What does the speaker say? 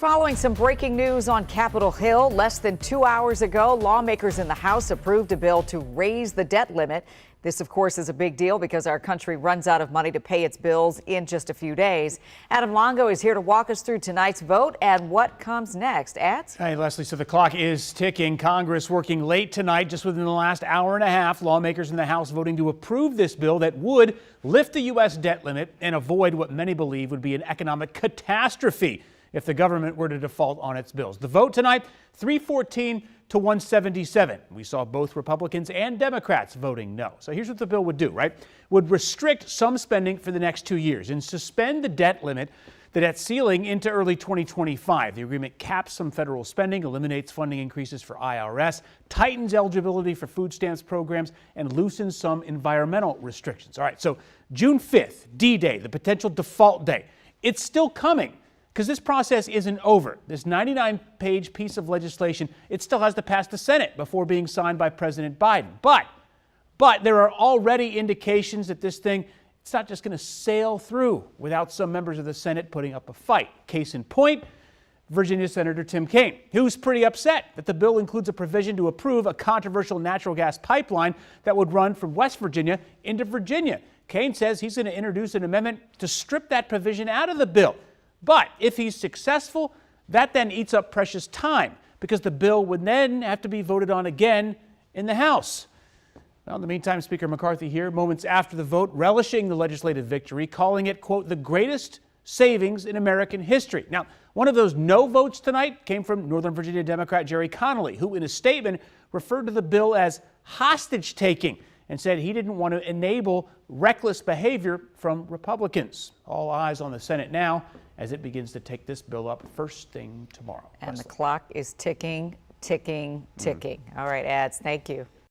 Following some breaking news on Capitol Hill, less than 2 hours ago, lawmakers in the House approved a bill to raise the debt limit. This, of course, is a big deal because our country runs out of money to pay its bills in just a few days. Adam Longo is here to walk us through tonight's vote and what comes next. Ads? Hey, Leslie, so the clock is ticking. Congress working late tonight, just within the last hour and a half. Lawmakers in the House voting to approve this bill that would lift the U.S. debt limit and avoid what many believe would be an economic catastrophe if the government were to default on its bills. The vote tonight, 314 to 177. We saw both Republicans and Democrats voting no. So here's what the bill would do, right? Would restrict some spending for the next 2 years and suspend the debt limit, the debt ceiling, into early 2025. The agreement caps some federal spending, eliminates funding increases for IRS, tightens eligibility for food stamps programs, and loosens some environmental restrictions. All right, so June 5th, D-Day, the potential default day. It's still coming, because this process isn't over. This 99-page piece of legislation, it still has to pass the Senate before being signed by President Biden. But there are already indications that this thing, it's not just going to sail through without some members of the Senate putting up a fight. Case in point, Virginia Senator Tim Kaine, who's pretty upset that the bill includes a provision to approve a controversial natural gas pipeline that would run from West Virginia into Virginia. Kaine says he's going to introduce an amendment to strip that provision out of the bill. But if he's successful, that then eats up precious time because the bill would then have to be voted on again in the House. Well, in the meantime, Speaker McCarthy here, moments after the vote, relishing the legislative victory, calling it, quote, the greatest savings in American history. Now, one of those no votes tonight came from Northern Virginia Democrat Jerry Connolly, who in a statement referred to the bill as hostage taking and said he didn't want to enable reckless behavior from Republicans. All eyes on the Senate now as it begins to take this bill up first thing tomorrow. And Leslie. The clock is ticking, ticking, ticking. All right, Ads, thank you.